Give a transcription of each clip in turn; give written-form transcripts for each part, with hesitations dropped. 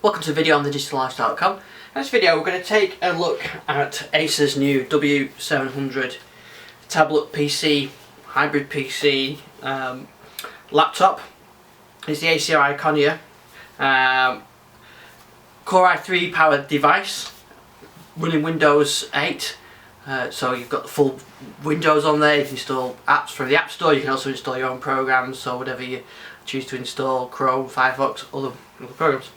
Welcome to a video on thedigital-lifestyle.com. In this video we're going to take a look at Acer's new W700 tablet PC, hybrid PC, laptop. It's the Acer Iconia Core i3 powered device running Windows 8. So you've got the full Windows on there. You can install apps from the App Store. You can also install your own programs, so whatever you choose to install, Chrome, Firefox, other programs.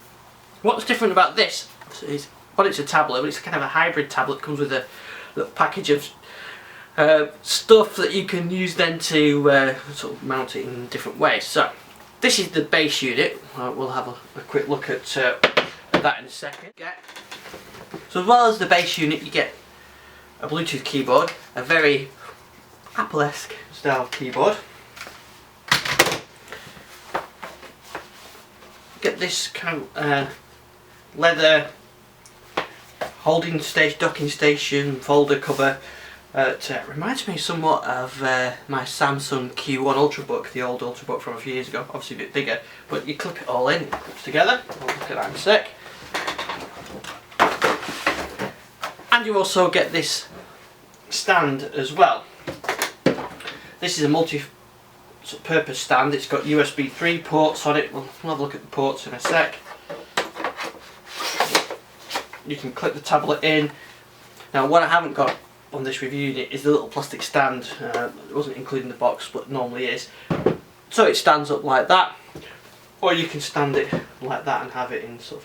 What's different about this is, well, it's a tablet, but it's kind of a hybrid tablet. It comes with a little package of stuff that you can use then to sort of mount it in different ways. So this is the base unit. We'll have a quick look at that in a second. So as well as the base unit, you get a Bluetooth keyboard, a very Apple-esque style keyboard. Get this kind of leather holding station, docking station, folder cover. It reminds me somewhat of my Samsung Q1 Ultrabook, the old Ultrabook from a few years ago. Obviously a bit bigger, but you clip it all in, it clips together. We'll look at that in a sec. And you also get this stand as well. This is a multi-purpose stand. It's got USB 3 ports on it. We'll have a look at the ports in a sec. You can clip the tablet in. Now what I haven't got on this review unit is the little plastic stand. It wasn't included in the box, but normally is. So it stands up like that, or you can stand it like that and have it in sort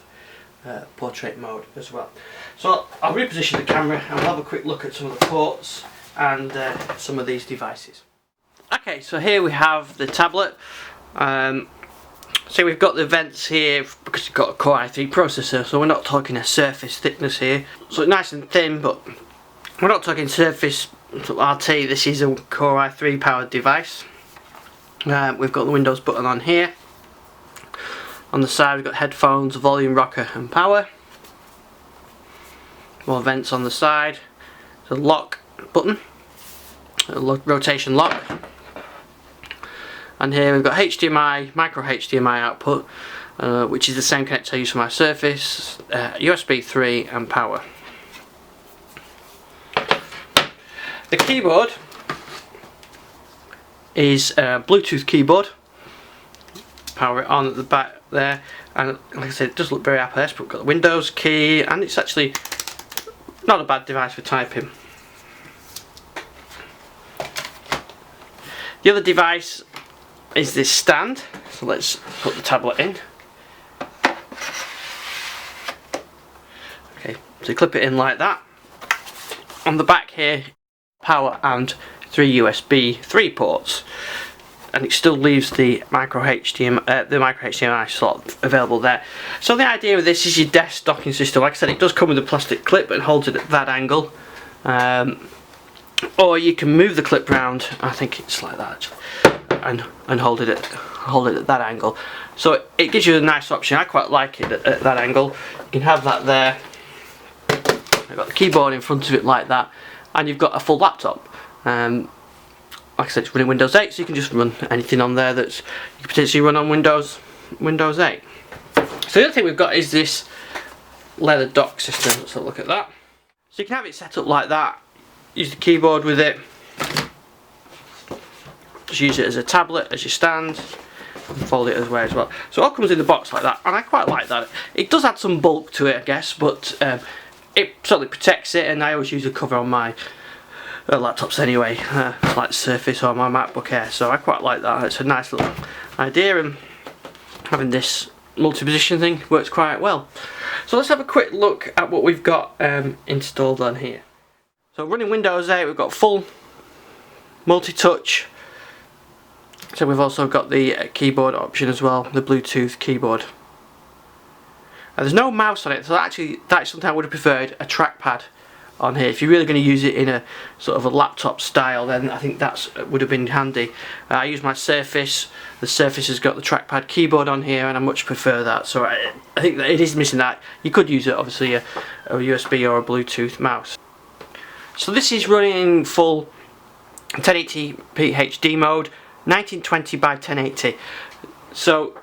of portrait mode as well. So I'll reposition the camera and we'll have a quick look at some of the ports and some of these devices. Okay, so here we have the tablet. So we've got the vents here because you've got a Core i3 processor, so we're not talking a surface thickness here. So it's nice and thin, but we're not talking surface RT. This is a Core i3 powered device. We've got the Windows button on here. On the side we've got headphones, volume rocker and power. More vents on the side. The lock button, a rotation lock. And here we've got HDMI, micro HDMI output, which is the same connector I use for my Surface, USB 3 and power. The keyboard is a Bluetooth keyboard. Power it on at the back there, and like I said, it does look very Apple-esque, but we've got the Windows key, and it's actually not a bad device for typing. The other device is this stand, so let's put the tablet in. Okay, so you clip it in like that. On the back here, power and 3 USB 3 ports, and it still leaves the micro HDMI slot available there. So the idea of this is your desk docking system. Like I said, it does come with a plastic clip and holds it at that angle, or you can move the clip round. I think it's like that actually, and hold it at that angle. So it gives you a nice option. I quite like it at that angle. You can have that there. I've got the keyboard in front of it like that, and you've got a full laptop. Like I said, it's running Windows 8, so you can just run anything on there that you can potentially run on Windows 8. So the other thing we've got is this leather dock system. Let's have a look at that. So you can have it set up like that. Use the keyboard with it. Just use it as a tablet, as your stand, and fold it as well. So it all comes in the box like that, and I quite like that. It does add some bulk to it, I guess, but it certainly protects it, and I always use a cover on my laptops anyway, like the Surface or my MacBook Air, so I quite like that. It's a nice little idea, and having this multi-position thing works quite well. So let's have a quick look at what we've got installed on here. So running Windows 8, we've got full multi-touch. So we've also got the keyboard option as well, the Bluetooth keyboard. There's no mouse on it, so actually that's something I would have preferred, a trackpad on here. If you're really going to use it in a sort of a laptop style, then I think that would have been handy. I use my Surface. The Surface has got the trackpad keyboard on here, and I much prefer that. So I think that it is missing that. You could use it, obviously, a USB or a Bluetooth mouse. So this is running full 1080p HD mode, 1920 by 1080. So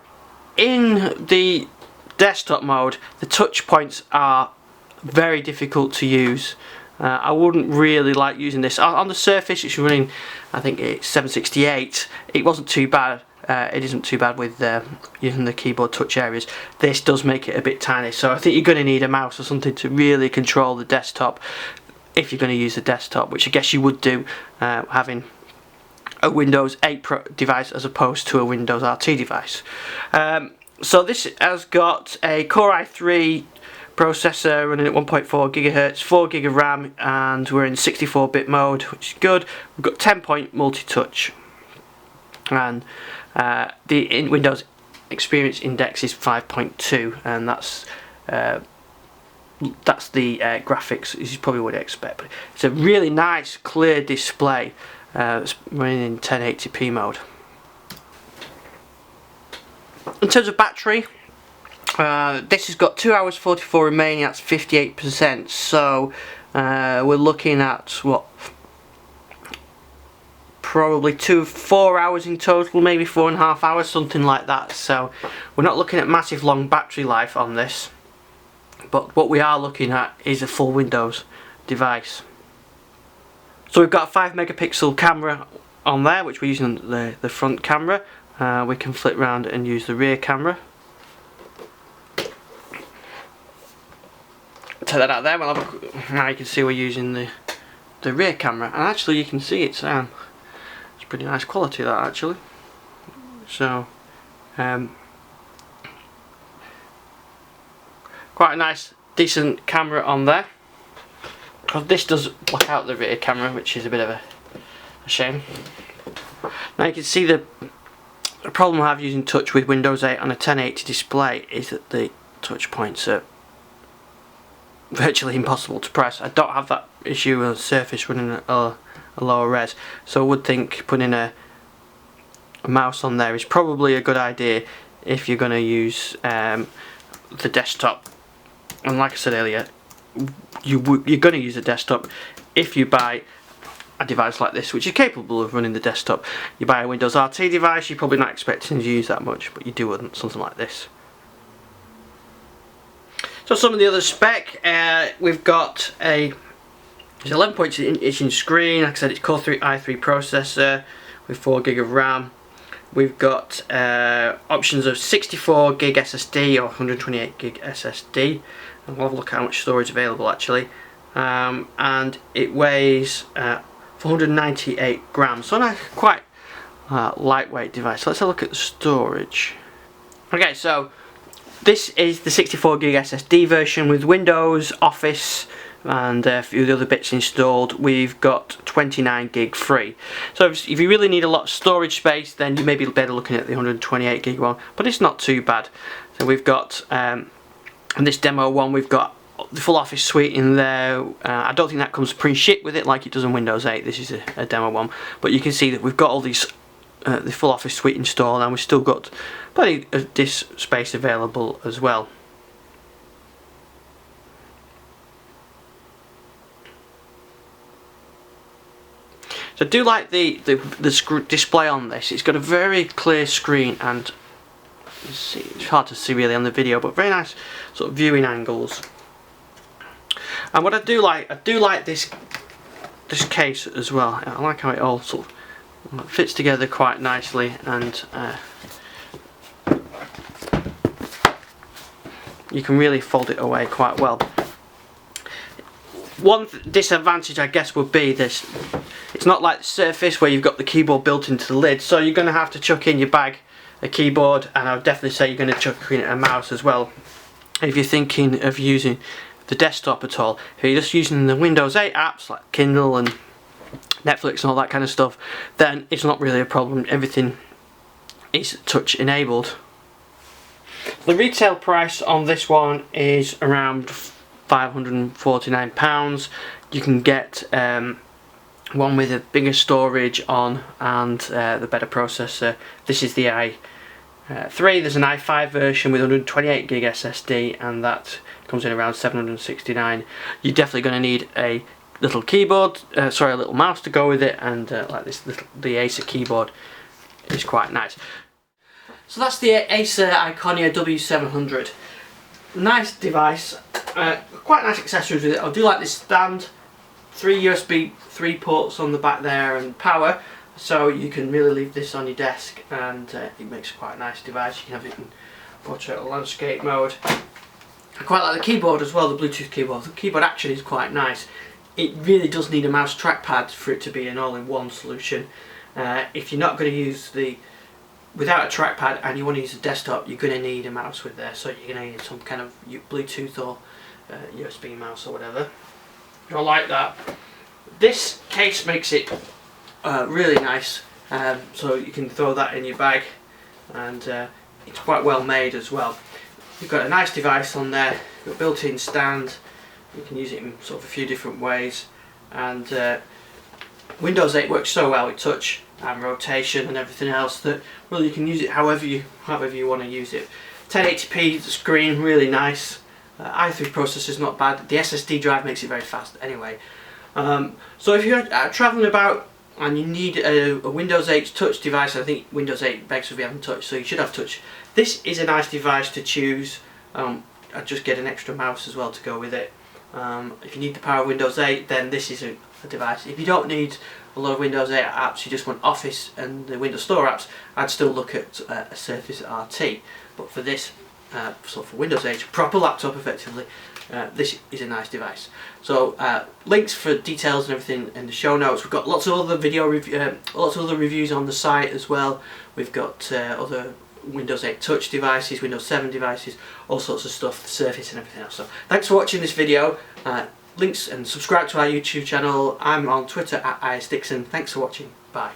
in the desktop mode, the touch points are very difficult to use. I wouldn't really like using this. On the Surface, it's running, I think it's 768. It wasn't too bad. It isn't too bad with using the keyboard touch areas. This does make it a bit tiny, so I think you're going to need a mouse or something to really control the desktop if you're going to use the desktop, which I guess you would do having a Windows 8 Pro device as opposed to a Windows RT device. So this has got a Core i3 processor running at 1.4 GHz, 4 GB of RAM, and we're in 64-bit mode, which is good. We've got 10-point multi-touch, and the Windows Experience Index is 5.2, and that's the graphics, as you probably would expect. But it's a really nice, clear display. It's running in 1080p mode. In terms of battery, this has got 2 hours 44 remaining, that's 58%, so we're looking at what, probably 4 hours in total, maybe 4.5 hours, something like that. So we're not looking at massive long battery life on this, but what we are looking at is a full Windows device. So we've got a 5 megapixel camera on there, which we're using the front camera. We can flip round and use the rear camera. Take that out there. Now you can see we're using the rear camera, and actually you can see it's pretty nice quality, that actually. So quite a nice decent camera on there, because this does block out the rear camera, which is a bit of a shame. Now you can see the problem I have using touch with Windows 8 on a 1080 display is that the touch points are virtually impossible to press. I don't have that issue with Surface running at a lower res, so I would think putting a mouse on there is probably a good idea if you're going to use the desktop. And like I said earlier, you're going to use a desktop if you buy a device like this, which is capable of running the desktop. You buy a Windows RT device, you're probably not expecting to use that much, but you do want something like this. So some of the other spec, we've got it's 11.8-inch screen. Like I said, it's Core i3 processor with 4 GB of RAM. We've got options of 64 GB SSD or 128 GB SSD. And we'll have a look at how much storage available actually. And it weighs 498 grams, so a quite lightweight device. So let's have a look at the storage. Okay, so this is the 64 GB SSD version with Windows, Office, and a few of the other bits installed. We've got 29 GB free. So if you really need a lot of storage space, then you may be better looking at the 128 GB one, but it's not too bad. So we've got, in this demo one, we've got the full Office suite in there. I don't think that comes pre-shipped with it like it does in Windows 8. This is a demo one, but you can see that we've got all these the full Office suite installed, and we've still got plenty of disk space available as well. So I do like the display on this. It's got a very clear screen, and it's hard to see really on the video, but very nice sort of viewing angles. And what I do like this case as well. I like how it all sort of fits together quite nicely, and you can really fold it away quite well. One disadvantage I guess would be this: it's not like the Surface where you've got the keyboard built into the lid, so you're going to have to chuck in your bag a keyboard, and I would definitely say you're going to chuck in a mouse as well if you're thinking of using the desktop at all. If you're just using the Windows 8 apps like Kindle and Netflix and all that kind of stuff, then it's not really a problem. Everything is touch enabled. The retail price on this one is around £549. You can get one with a bigger storage on and the better processor. This is the i3. There's an i5 version with 128 GB SSD, and that comes in around £769. You're definitely going to need a little keyboard, a little mouse to go with it, and like this, the Acer keyboard is quite nice. So that's the Acer Iconia W700. nice device, quite nice accessories with it. I do like this stand, 3 USB 3 ports on the back there and power, so you can really leave this on your desk, and it makes quite a nice device. You can have it in portrait or landscape mode. I quite like the keyboard as well, the Bluetooth keyboard. The keyboard action is quite nice. It really does need a mouse trackpad for it to be an all-in-one solution. If you're not going to use without a trackpad and you want to use a desktop, you're going to need a mouse with there, so you're going to need some kind of Bluetooth or USB mouse or whatever. I like that. This case makes it really nice, so you can throw that in your bag, and it's quite well made as well. You've got a nice device on there, you've got a built-in stand, you can use it in sort of a few different ways, and Windows 8 works so well with touch and rotation and everything else that really you can use it however you want to use it. 1080p screen, really nice. i3 processor's not bad. The SSD drive makes it very fast anyway. So if you're travelling about and you need a Windows 8 touch device, I think Windows 8 begs for having touch, so you should have touch. This is a nice device to choose. I'd just get an extra mouse as well to go with it. If you need the power of Windows 8, then this is a device. If you don't need a lot of Windows 8 apps, you just want Office and the Windows Store apps, I'd still look at a Surface RT. But for this, sort of for Windows 8, proper laptop effectively, this is a nice device. So links for details and everything in the show notes. We've got lots of other lots of other reviews on the site as well. We've got other Windows 8 touch devices, Windows 7 devices, all sorts of stuff, the Surface and everything else. So thanks for watching this video. Links and subscribe to our YouTube channel. I'm on Twitter @ISDixon. Thanks for watching. Bye.